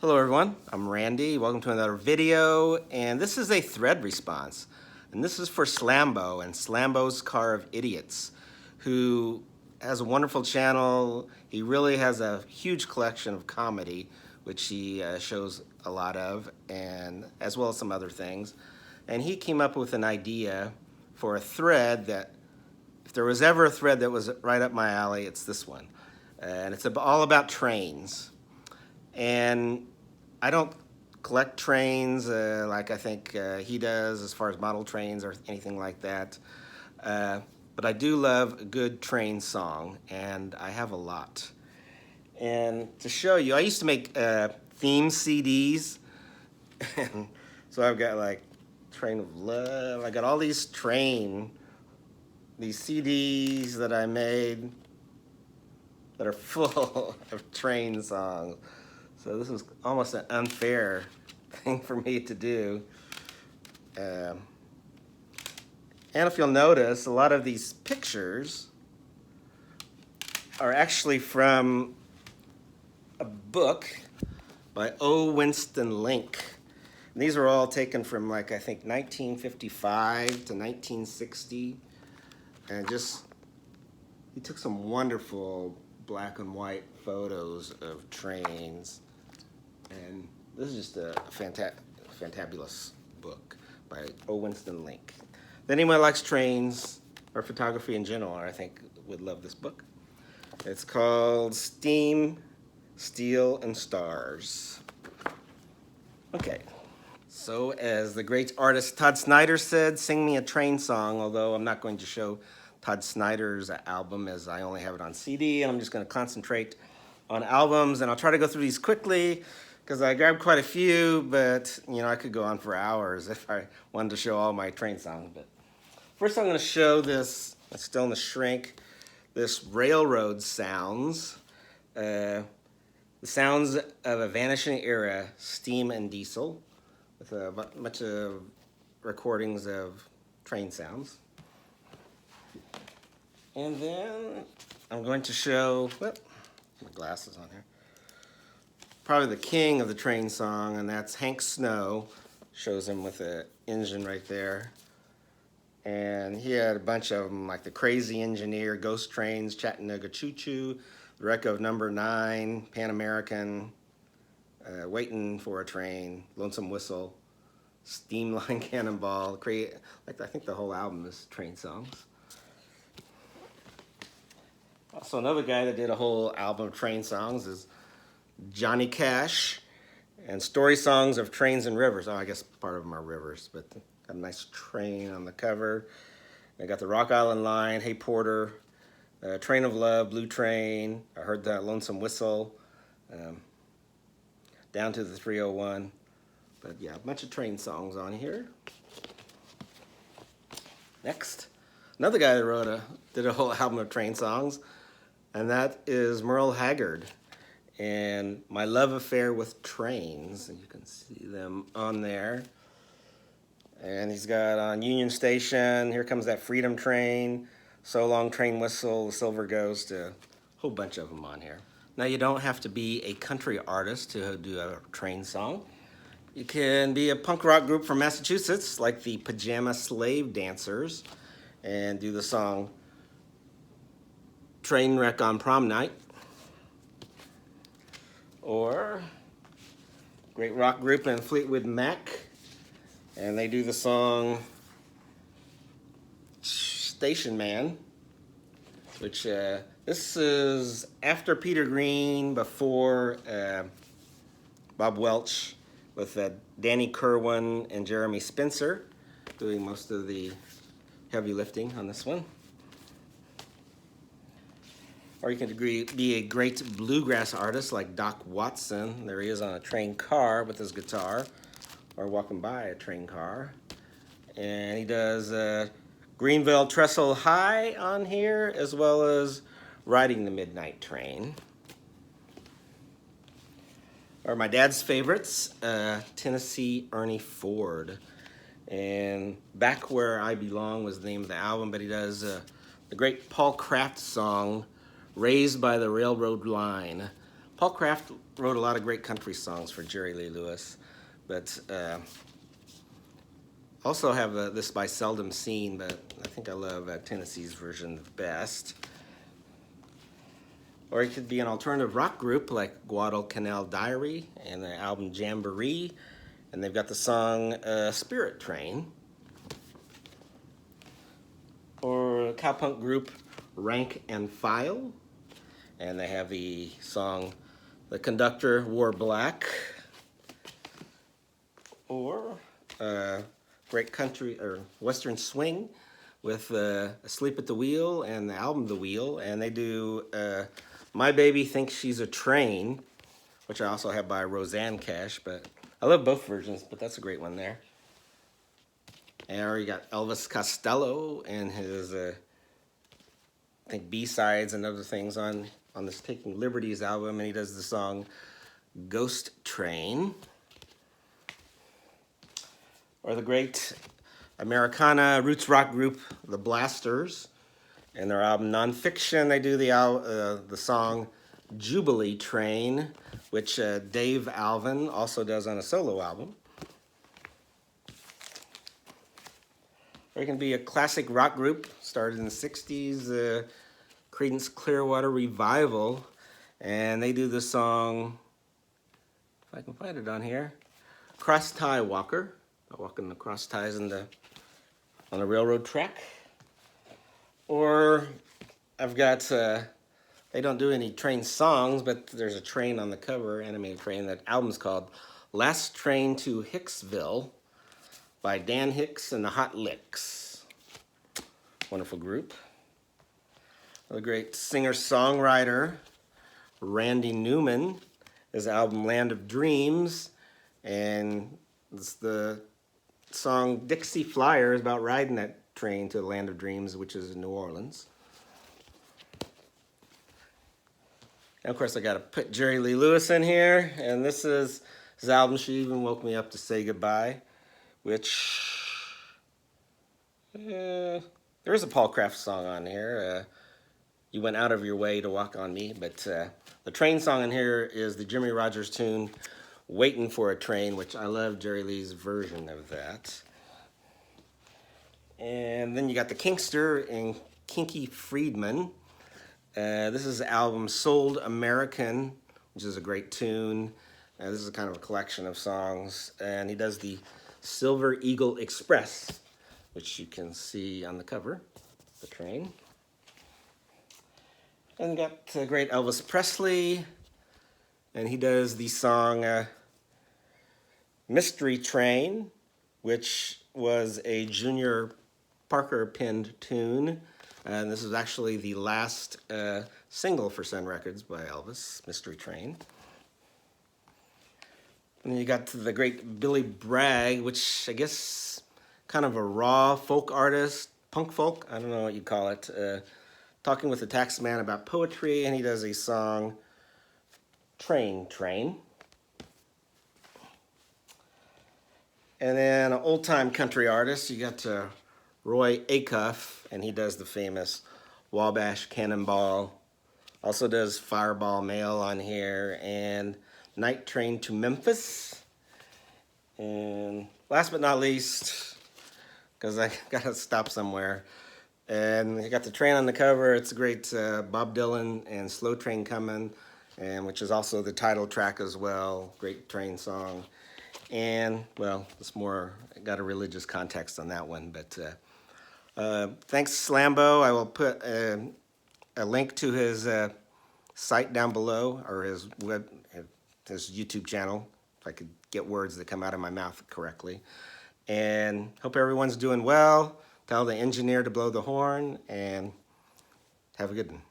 Hello everyone, I'm Randy. Welcome to another video, and this is a thread response. And this is for Slambo and Slambo's Car of Idiots, who has a wonderful channel. He really has a huge collection of comedy, which he shows a lot of, and as well as some other things. And he came up with an idea for a thread that, if there was ever a thread that was right up my alley, it's this one. And it's all about trains. And I don't collect trains like I think he does as far as model trains or anything like that. But I do love a good train song, and I have a lot. And to show you, I used to make theme CDs. And so I've got like Train of Love. I got all these CDs that I made that are full of train songs. So this is almost an unfair thing for me to do. And if you'll notice, a lot of these pictures are actually from a book by O. Winston Link. And these are all taken from, like, I think 1955 to 1960. And he took some wonderful black and white photos of trains. And this is just a fantabulous book by O. Winston Link. If anyone likes trains or photography in general, I think would love this book. It's called Steam, Steel, and Stars. Okay, so as the great artist Todd Snider said, sing me a train song, although I'm not going to show Todd Snider's album as I only have it on CD, and I'm just going to concentrate on albums, and I'll try to go through these quickly because I grabbed quite a few, but I could go on for hours if I wanted to show all my train songs. But first I'm going to show this, it's still in the shrink, this railroad sounds, the sounds of a vanishing era, steam and diesel, with a bunch of recordings of train sounds. And then I'm going to show, my glasses on here, probably the king of the train song, and that's Hank Snow. Shows him with an engine right there. And he had a bunch of them, like the Crazy Engineer, Ghost Trains, Chattanooga Choo Choo, The Wreck of Number 9, Pan American, Waiting for a Train, Lonesome Whistle, Steamline Cannonball. I think the whole album is train songs. Also, another guy that did a whole album of train songs is Johnny Cash, and Story Songs of Trains and Rivers. Oh, I guess part of them are rivers, but got a nice train on the cover. I got the Rock Island Line, Hey Porter, Train of Love, Blue Train. I heard that Lonesome Whistle, Down to the 301. But yeah, a bunch of train songs on here. Next, another guy that did a whole album of train songs, and that is Merle Haggard. And My Love Affair with Trains, and you can see them on there. And he's got on Union Station, Here Comes That Freedom Train, So Long Train Whistle, The Silver Ghost, a whole bunch of them on here. Now, you don't have to be a country artist to do a train song. You can be a punk rock group from Massachusetts, like the Pajama Slave Dancers, and do the song Train Wreck on Prom Night. Or great rock group in Fleetwood Mac, and they do the song Station Man, which this is after Peter Green, before Bob Welch, with Danny Kerwin and Jeremy Spencer doing most of the heavy lifting on this one. Or you can be a great bluegrass artist like Doc Watson. There he is on a train car with his guitar, or walking by a train car. And he does Greenville Trestle High on here, as well as Riding the Midnight Train. Or my dad's favorites, Tennessee Ernie Ford. And Back Where I Belong was the name of the album, but he does the great Paul Kraft song, Raised by the Railroad Line. Paul Kraft wrote a lot of great country songs for Jerry Lee Lewis, but also have this by Seldom Seen, but I think I love Tennessee's version the best. Or it could be an alternative rock group like Guadalcanal Diary and the album Jamboree, and they've got the song Spirit Train. Or a cowpunk group Rank and File, and they have the song The Conductor Wore Black. Or great country or western swing with Asleep at the Wheel and the album The Wheel, and they do My Baby Thinks She's a Train, which I also have by Roseanne Cash, but I love both versions, but that's a great one there. And I already got Elvis Costello and his I think B-sides and other things on this Taking Liberties album, and he does the song Ghost Train. Or the great Americana roots rock group The Blasters, and their album Nonfiction, they do the song Jubilee Train, which Dave Alvin also does on a solo album. Or it can be a classic rock group, started in the 60s, Creedence Clearwater Revival, and they do the song, if I can find it on here, Cross Tie Walker. Walking the cross ties on a railroad track. Or I've got, they don't do any train songs, but there's a train on the cover, animated train. That album's called Last Train to Hicksville by Dan Hicks and the Hot Licks. Wonderful group. The great singer-songwriter Randy Newman, his album Land of Dreams, and it's the song Dixie Flyer is about riding that train to the Land of Dreams, which is in New Orleans. And of course, I got to put Jerry Lee Lewis in here, and this is his album She Even Woke Me Up to Say Goodbye, which there is a Paul Kraft song on here. You Went Out of Your Way to Walk on Me, but the train song in here is the Jimmy Rogers tune Waiting for a Train, which I love Jerry Lee's version of that. And then you got the Kinkster and Kinky Friedman. This is the album Sold American, which is a great tune. This is kind of a collection of songs. And he does the Silver Eagle Express, which you can see on the cover, the train. And got the great Elvis Presley, and he does the song Mystery Train, which was a Junior Parker penned tune. And this is actually the last single for Sun Records by Elvis, Mystery Train. And then you got the great Billy Bragg, which I guess kind of a raw folk artist, punk folk, I don't know what you call it, talking with the tax man about poetry, and he does a song, Train, Train. And then an old-time country artist, you got Roy Acuff, and he does the famous Wabash Cannonball. Also does Fireball Mail on here, and Night Train to Memphis. And last but not least, because I gotta stop somewhere, and you got the train on the cover. It's a great Bob Dylan and Slow Train Comin', and which is also the title track as well. Great train song. And, well, it's more, got a religious context on that one. But thanks, Slambo. I will put a link to his site down below, or his YouTube channel, if I could get words that come out of my mouth correctly. And hope everyone's doing well. Tell the engineer to blow the horn, and have a good one.